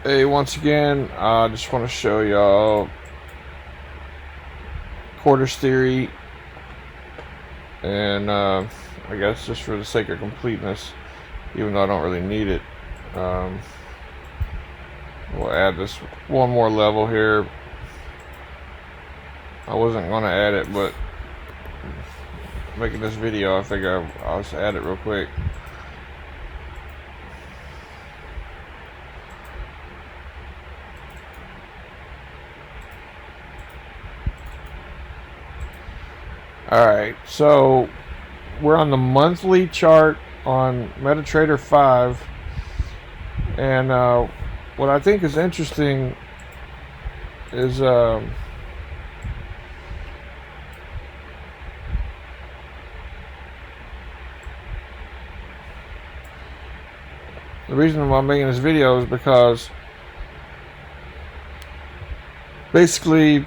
Hey, once again, I just want to show y'all quarters theory, and I guess just for the sake of completeness, even though I don't really need it, we'll add this one more level here. I wasn't going to add it, but making this video, I figure I'll just add it real quick. Alright, so we're on the monthly chart on MetaTrader 5, and what I think is interesting is the reason why I'm making this video is because basically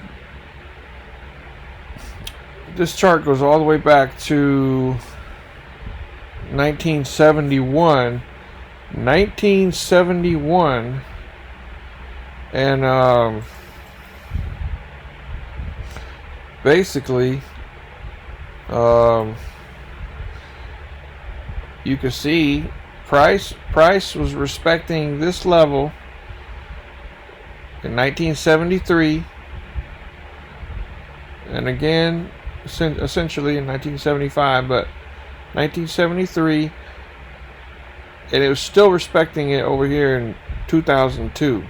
this chart goes all the way back to 1971, and basically you can see price was respecting this level in 1973, and again essentially in 1975, but 1973, and it was still respecting it over here in 2002.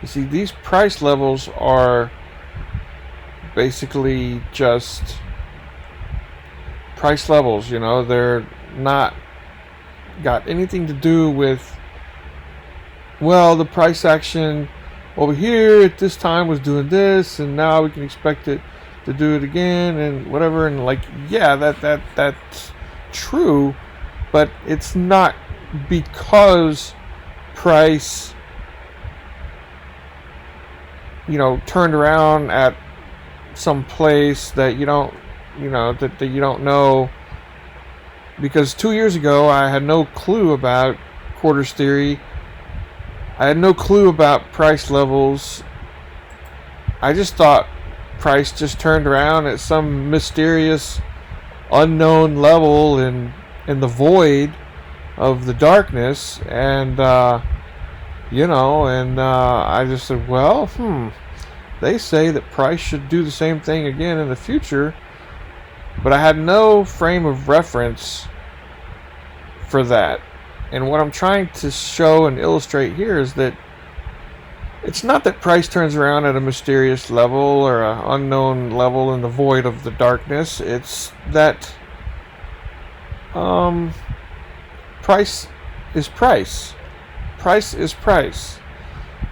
You see, these price levels are basically just price levels, you know. They're not got anything to do with, well, the price action over here at this time was doing this, and now we can expect it to do it again and whatever. And like, yeah, that's true, but it's not because price, you know, turned around at some place that you don't, you know, that you don't know. Because 2 years ago I had no clue about quarters theory. I had no clue about price levels. I just thought price just turned around at some mysterious unknown level in the void of the darkness, and you know, and I just said, well, they say that price should do the same thing again in the future, but I had no frame of reference for that. And what I'm trying to show and illustrate here is that it's not that price turns around at a mysterious level or an unknown level in the void of the darkness. It's that price is price. Price is price.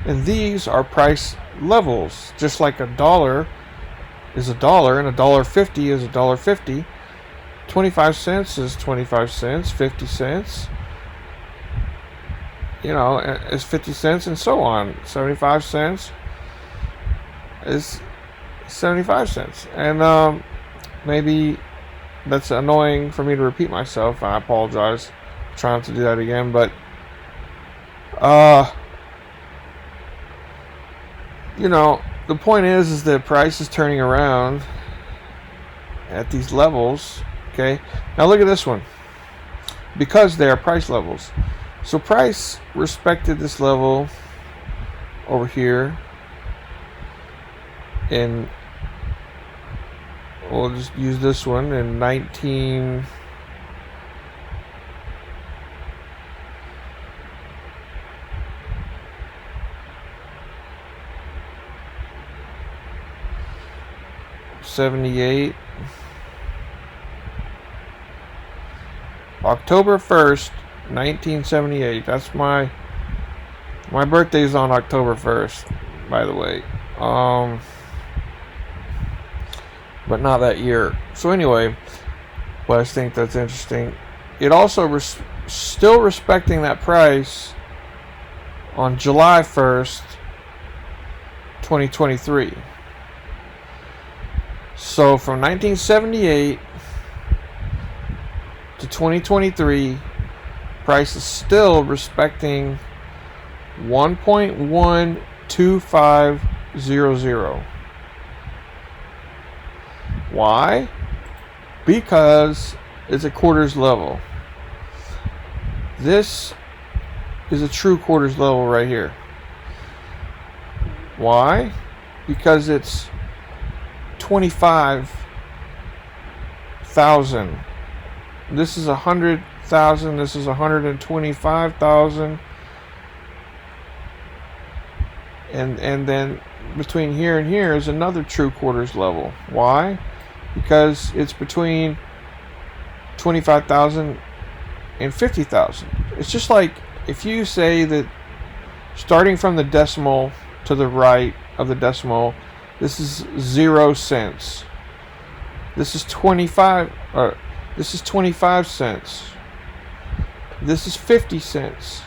And these are price levels. Just like $1 is $1 and $1.50 is $1.50. 25 cents is 25 cents. 50 cents, you know, is 50 cents, and so on. 75 cents is 75 cents. And maybe that's annoying for me to repeat myself. I apologize. I'm trying to do that again, but you know, the point is that price is turning around at these levels. Okay, now look at this one, because they are price levels. So price respected this level over here, and we'll just use this one in 1978. October 1st, 1978. That's my birthday's on October 1st, by the way. But not that year. So anyway, what I think that's interesting, it also still respecting that price on July 1st, 2023. So from 1978 to 2023, price is still respecting 1.12500. Why? Because it's a quarters level. This is a true quarters level right here. Why? Because it's 25,000. This is 100,000. This is 125,000. And then between here and here is another true quarters level. Why? Because it's between 25,000 and 50,000. It's just like if you say that starting from the decimal to the right of the decimal, this is 0 cents. This is 25. This is 25 cents. This is 50 cents.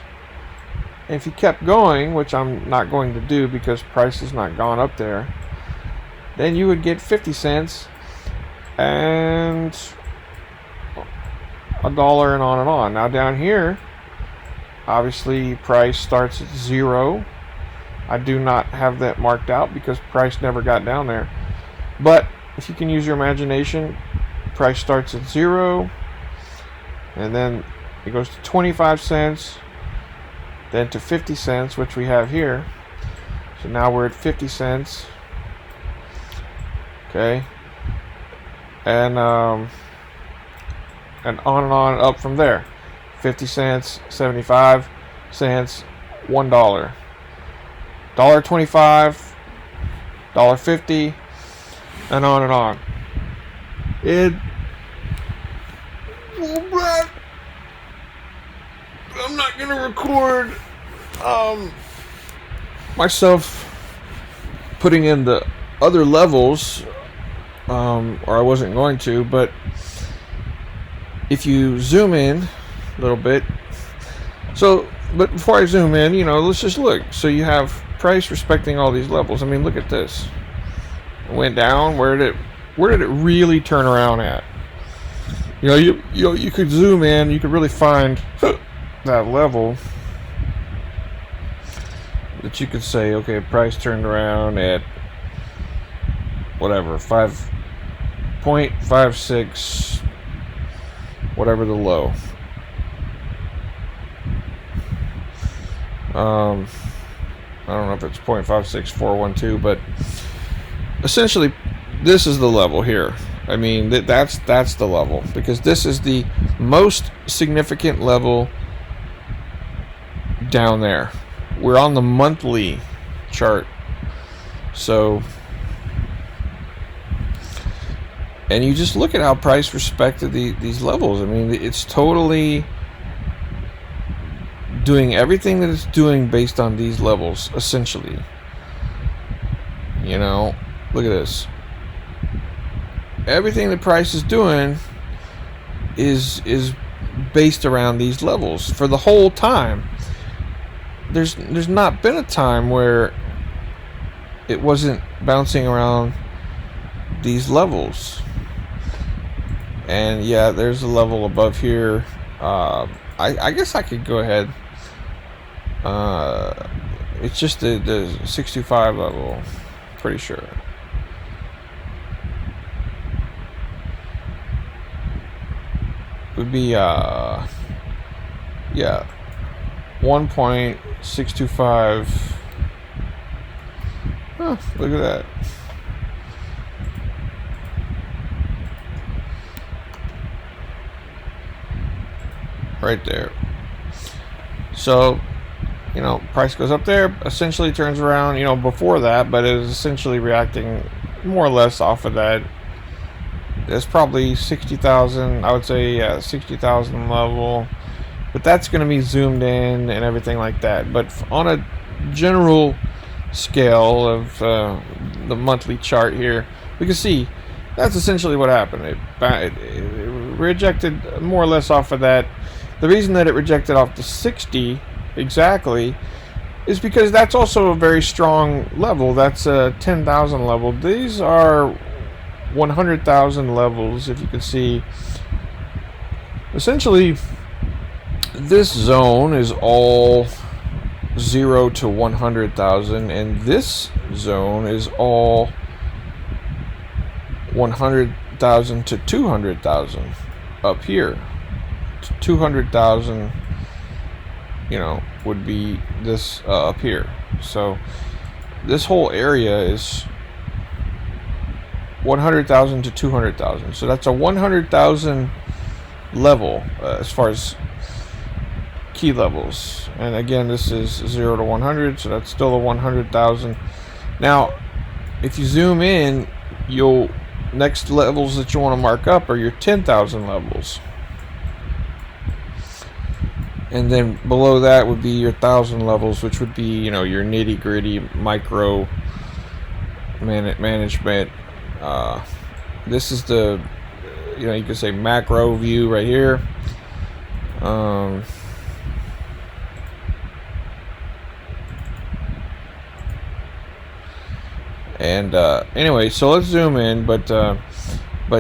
And if you kept going, which I'm not going to do because price has not gone up there, then you would get 50 cents and $1 and on and on. Now down here, obviously price starts at 0. I do not have that marked out because price never got down there. But if you can use your imagination, price starts at 0, and then it goes to 25 cents, then to 50 cents, which we have here. So now we're at 50 cents. Okay. And on and on up from there. 50 cents, 75 cents, $1. $1.25, $1.50, and on and on. I'm not gonna record myself putting in the other levels, or I wasn't going to, but if you zoom in a little bit, but before I zoom in, let's just look. So you have price respecting all these levels. I mean, look at this. It went down. Where did it really turn around at? You could zoom in. You could really find that level that you could say, okay, price turned around at whatever, 5.56, whatever the low. I don't know if it's 0.56412, but essentially this is the level here. I mean, that's the level, because this is the most significant level down there. We're on the monthly chart. So, and you just look at how price respected these levels. I mean, it's totally doing everything that it's doing based on these levels, essentially. Look at this. Everything the price is doing is based around these levels for the whole time. There's not been a time where it wasn't bouncing around these levels. And yeah, there's a level above here. I guess I could go ahead. It's just the 625 level, pretty sure. Would be yeah, 1.625. Huh, look at that. Right there. So, price goes up there, essentially turns around, before that, but it is essentially reacting more or less off of that. There's probably 60,000, I would say, yeah, 60,000 level, but that's going to be zoomed in and everything like that. But on a general scale of the monthly chart here, we can see that's essentially what happened. It rejected more or less off of that. The reason that it rejected off the 60 exactly is because that's also a very strong level. That's a 10,000 level. These are 100,000 levels, if you can see. Essentially, this zone is all 0 to 100,000, and this zone is all 100,000 to 200,000 up here. 200,000, you know, would be this up here. So this whole area is 100,000 to 200,000. So that's a 100,000 level as far as key levels. And again, this is 0 to 100, so that's still a 100,000. Now, if you zoom in, next levels that you want to mark up are your 10,000 levels. And then below that would be your 1,000 levels, which would be, you know, your nitty-gritty micro management. This is the, you know, you could say macro view right here. Anyway, so let's zoom in, but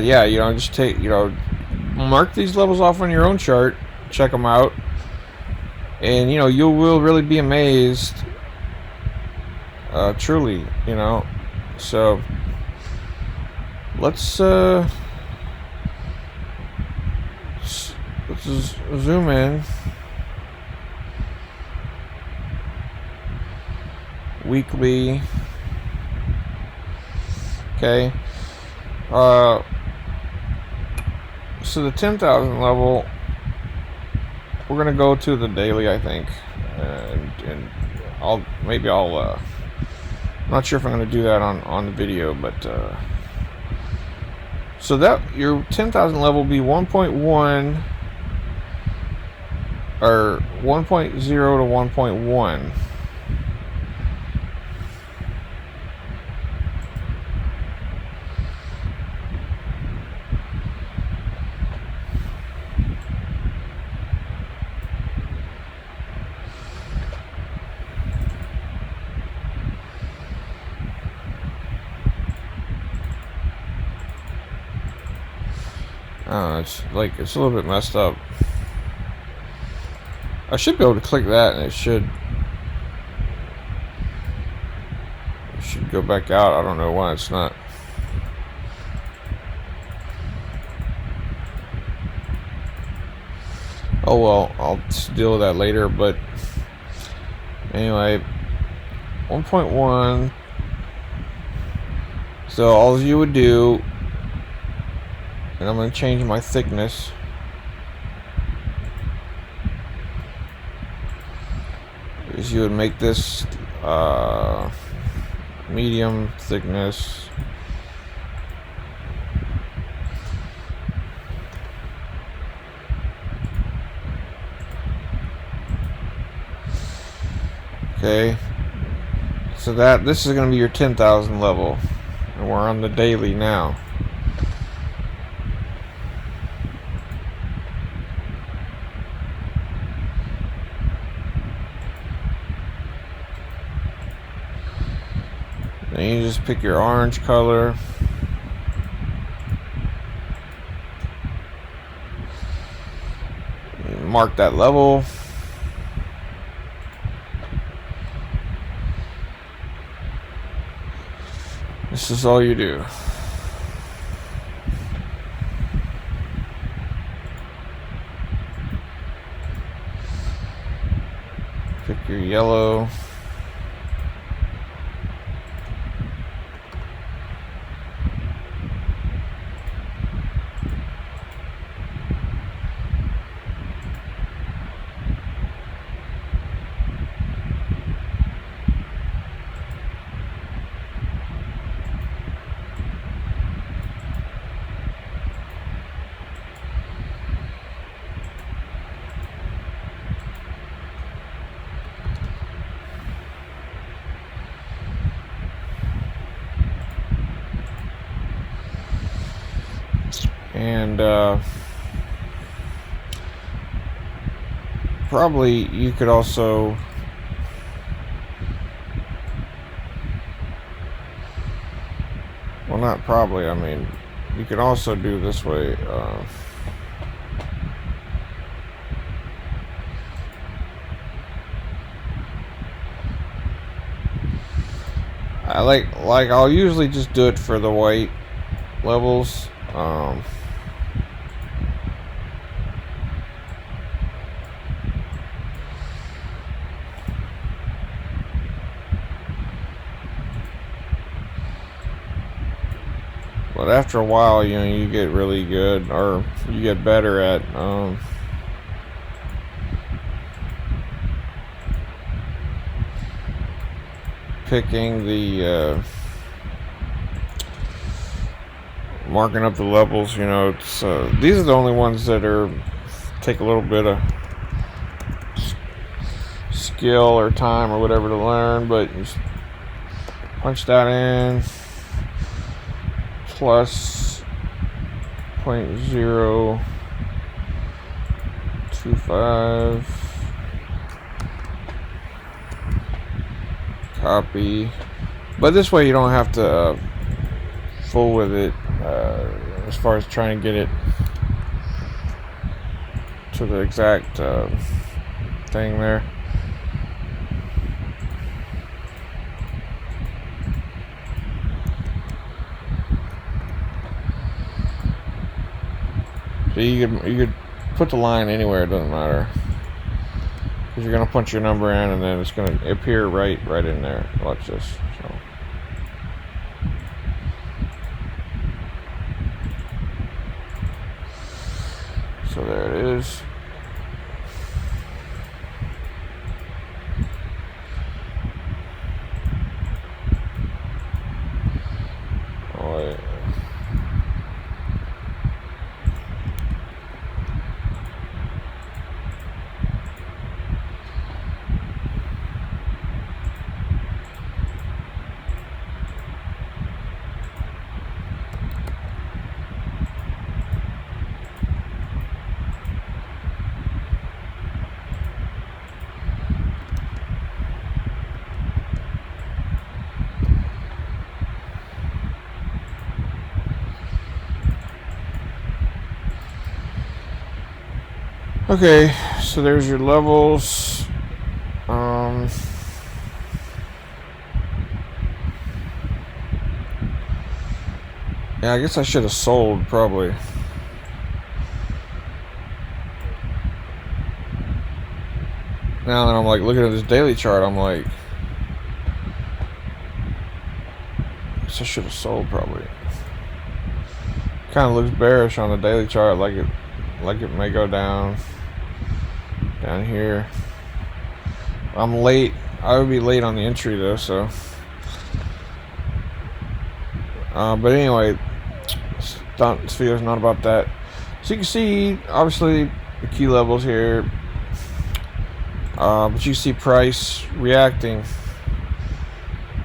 yeah, you know, just take, you know, mark these levels off on your own chart, check them out, and you know, you will really be amazed, truly, you know. So let's zoom in. Weekly. Okay. So the 10,000 level, we're gonna go to the daily, I think, and I'm not sure if I'm gonna do that on the video, but so that your 10,000 level will be 1.1 or 1.0 to 1.1. It's a little bit messed up. I should be able to click that and it should go back out. I don't know why it's not. Oh well, I'll deal with that later, but anyway, 1.1. So all you would do, and I'm going to change my thickness. Is you would make this medium thickness. Okay. So this is going to be your 10,000 level, and we're on the daily now. Then you just pick your orange color. Mark that level. This is all you do. Pick your yellow. And probably you could also not probably, I mean, you could also do this way. I like I'll usually just do it for the white levels. But after a while, you know, you get really good, or you get better at picking the marking up the levels. You know, it's these are the only ones that are take a little bit of skill or time or whatever to learn, but you just punch that in, plus 0.025, copy. But this way you don't have to fool with it as far as trying to get it to the exact thing there. So you could put the line anywhere, it doesn't matter, because you're gonna punch your number in and then it's gonna appear right in there. Watch this. So there it is. Oh, wait. Okay, so there's your levels. Yeah, I guess I should have sold probably. Now that I'm like looking at this daily chart, I'm like, I guess I should have sold probably. Kind of looks bearish on the daily chart, like it may go down here. I'm late. I would be late on the entry though, so. But anyway, this video is not about that. So you can see, obviously, the key levels here. But you see price reacting.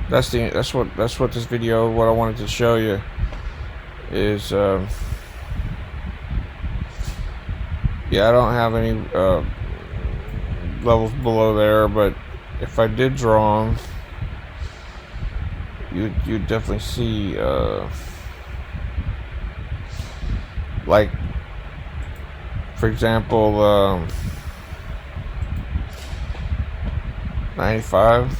That's what this video, what I wanted to show you is. Yeah, I don't have any levels below there, but if I did draw them, you'd definitely see like, for example, 95.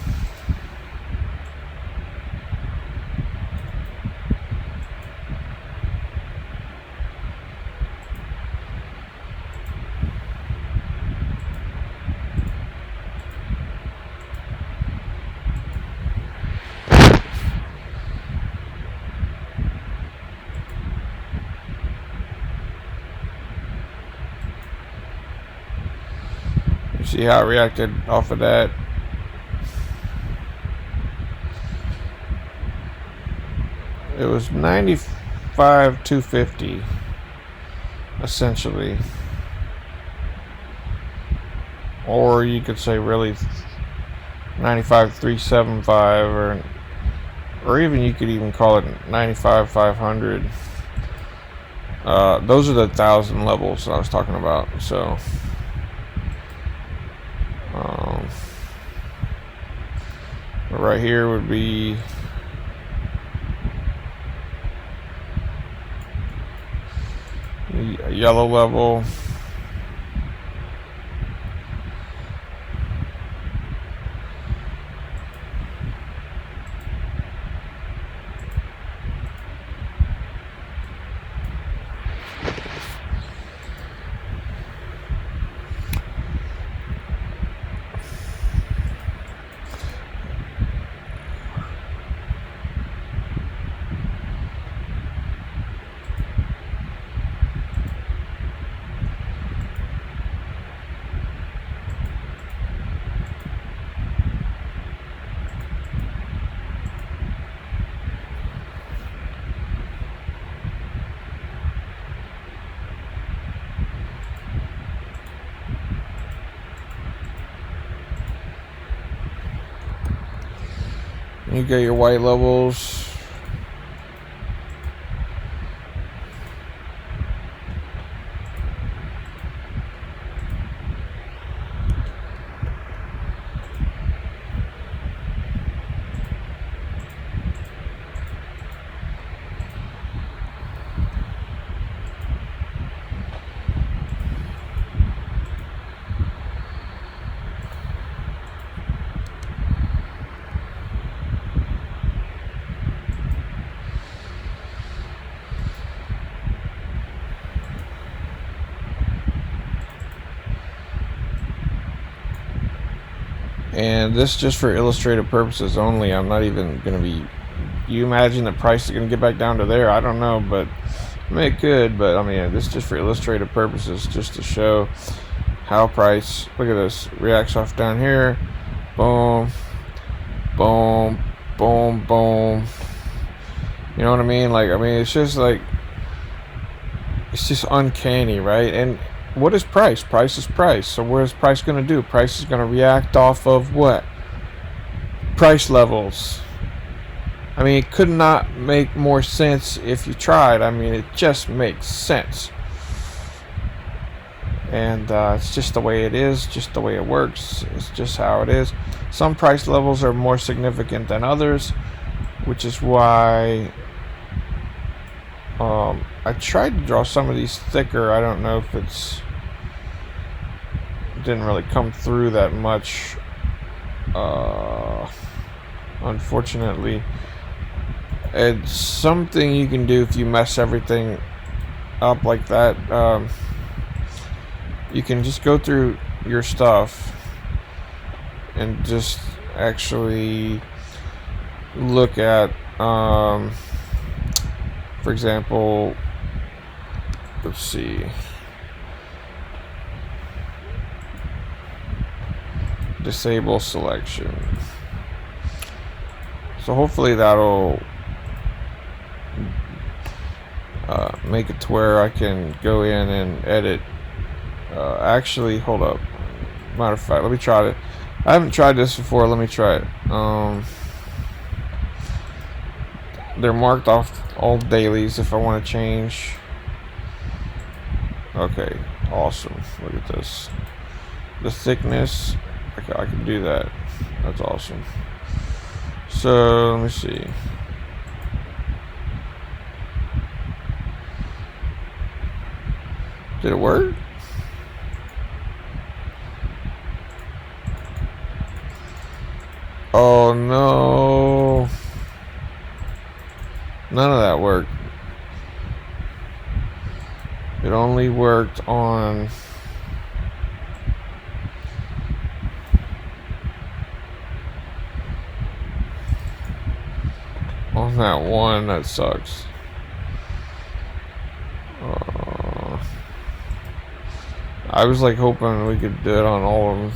See how it reacted off of that. It was 95,250 essentially, or you could say really 95,375, or even you could even call it 95,500. Those are the 1,000 levels that I was talking about. So right here would be a yellow level. You get your white levels. And this just for illustrative purposes only. I'm not even going to be... You imagine the price is going to get back down to there? I don't know, but I mean, it could. But I mean, this is just for illustrative purposes, just to show how price... Look at this. Reacts off down here. Boom. Boom. Boom. Boom. You know what I mean? Like, I mean, it's just like... It's just uncanny, right? And... What is price? Price is price. So what is price going to do? Price is going to react off of what? Price levels. I mean, it could not make more sense if you tried. I mean, it just makes sense. And it's just the way it is, just the way it works. It's just how it is. Some price levels are more significant than others, which is why I tried to draw some of these thicker. I don't know if it's... Didn't really come through that much, unfortunately. It's something you can do if you mess everything up like that. You can just go through your stuff and just actually look at, for example, let's see. Disable selection. So hopefully that'll make it to where I can go in and edit. Actually, hold up. Matter of fact, let me try it. I haven't tried this before. Let me try it. They're marked off all dailies if I want to change. Okay, awesome. Look at this. The thickness. Okay, I can do that. That's awesome. So let me see. Did it work? Oh no. None of that worked. It only worked on that one. That sucks. I was like hoping we could do it on all of them.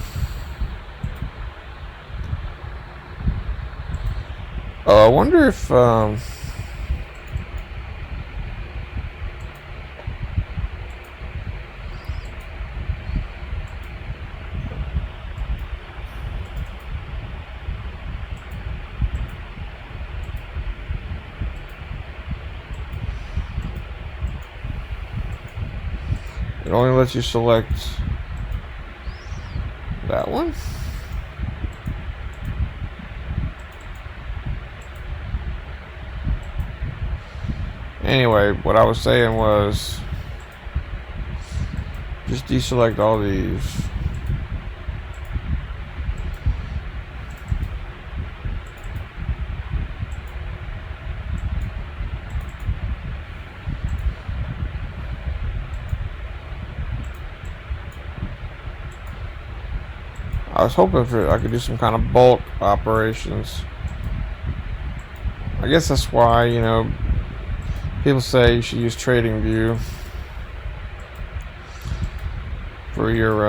I wonder if it only lets you select that one. Anyway, what I was saying was just deselect all these. I was hoping I could do some kind of bulk operations. I guess that's why, you know, people say you should use TradingView for your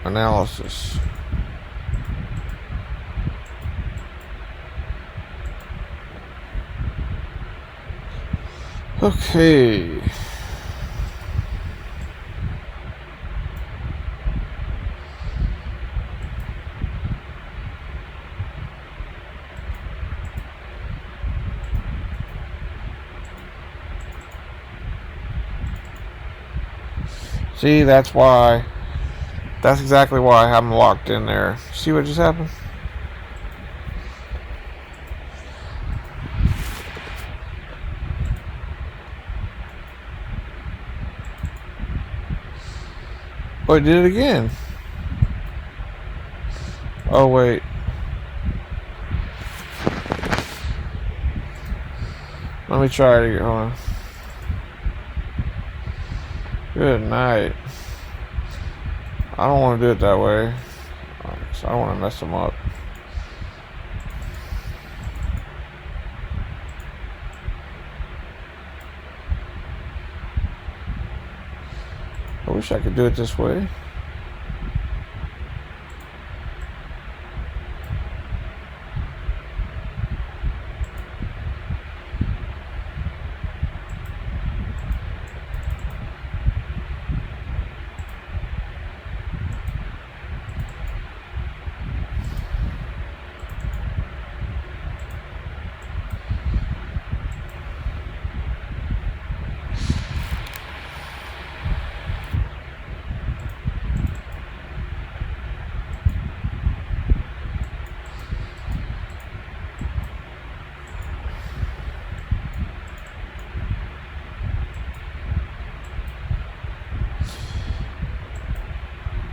analysis. Okay. See, that's why. That's exactly why I have them locked in there. See what just happened? Oh, it did it again. Oh, wait. Let me try it again. Hold on. Good night. I don't want to do it that way. So I don't want to mess them up. I wish I could do it this way.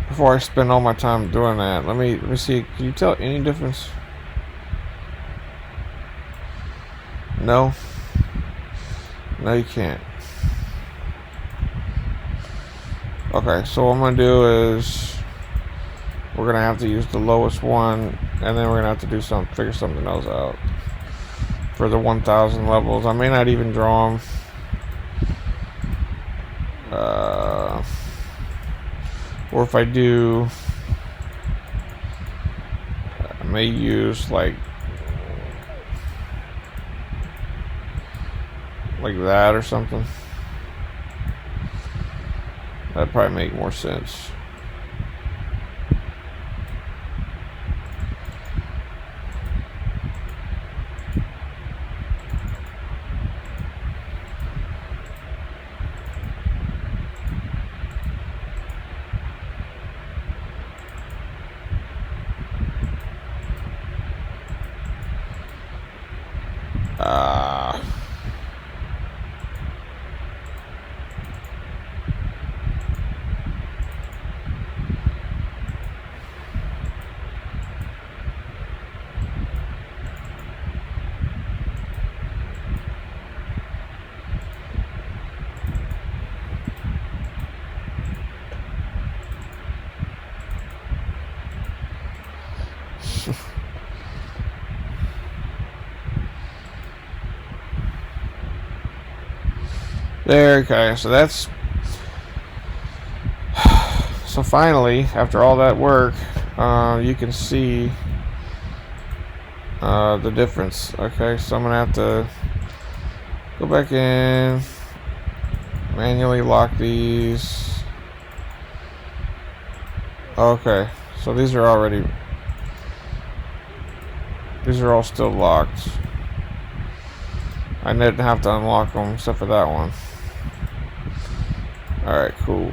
Before I spend all my time doing that, let me see. Can you tell any difference? No. No, you can't. Okay, so what I'm gonna do is we're gonna have to use the lowest one, and then we're gonna have to do figure something else out for the 1,000 levels. I may not even draw them. Or if I do, I may use like that or something. That'd probably make more sense. There, okay, so that's... So finally, after all that work, you can see the difference. Okay, so I'm gonna have to go back in, manually lock these. Okay, so these are all still locked. I didn't have to unlock them except for that one. Alright, cool.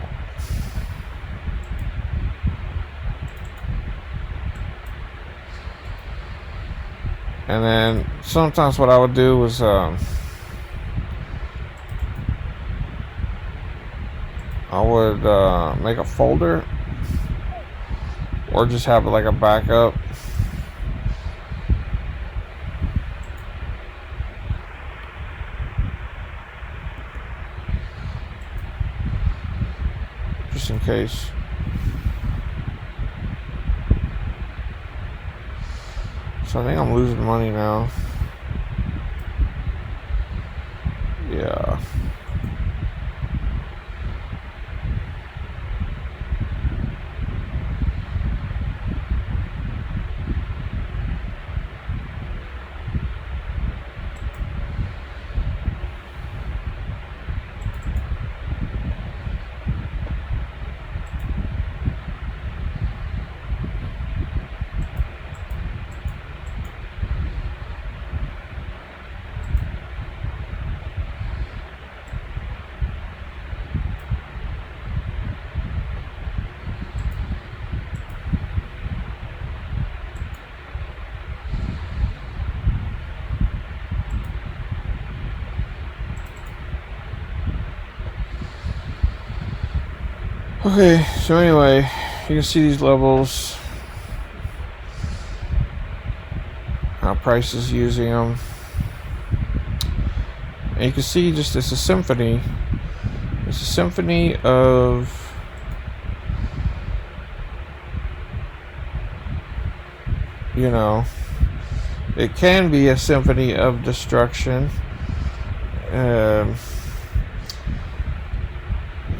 And then sometimes what I would do was I would make a folder or just have like a backup. Just in case. So I think I'm losing money now. Yeah. Okay, so anyway, you can see these levels, how price is using them, and you can see just it's a symphony. It's a symphony of it can be a symphony of destruction.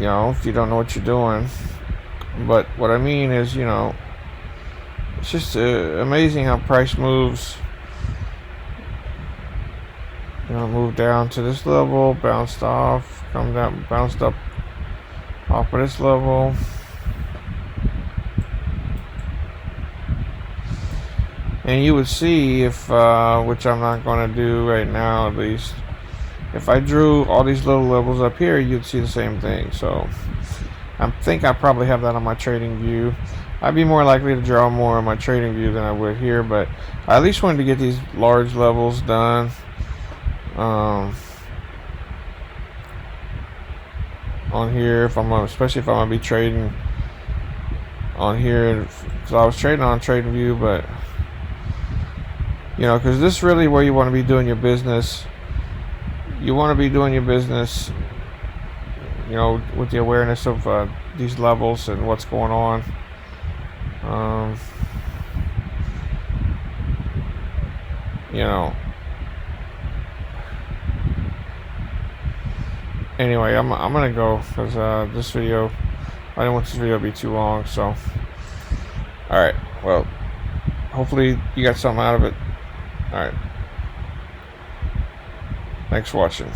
If you don't know what you're doing. But what I mean is, it's just amazing how price moves. Move down to this level, bounced off, come down, bounced up off of this level. And you would see if, which I'm not going to do right now at least, if I drew all these little levels up here, you'd see the same thing. So I think I probably have that on my trading view. I'd be more likely to draw more on my trading view than I would here, but I at least wanted to get these large levels done. On here, especially if I'm gonna be trading on here, because I was trading on trading view, but because this is really where you want to be doing your business. You want to be doing your business, with the awareness of these levels and what's going on. Anyway, I'm gonna go because this video, I don't want this video to be too long. So, all right. Well, hopefully you got something out of it. All right. Thanks for watching.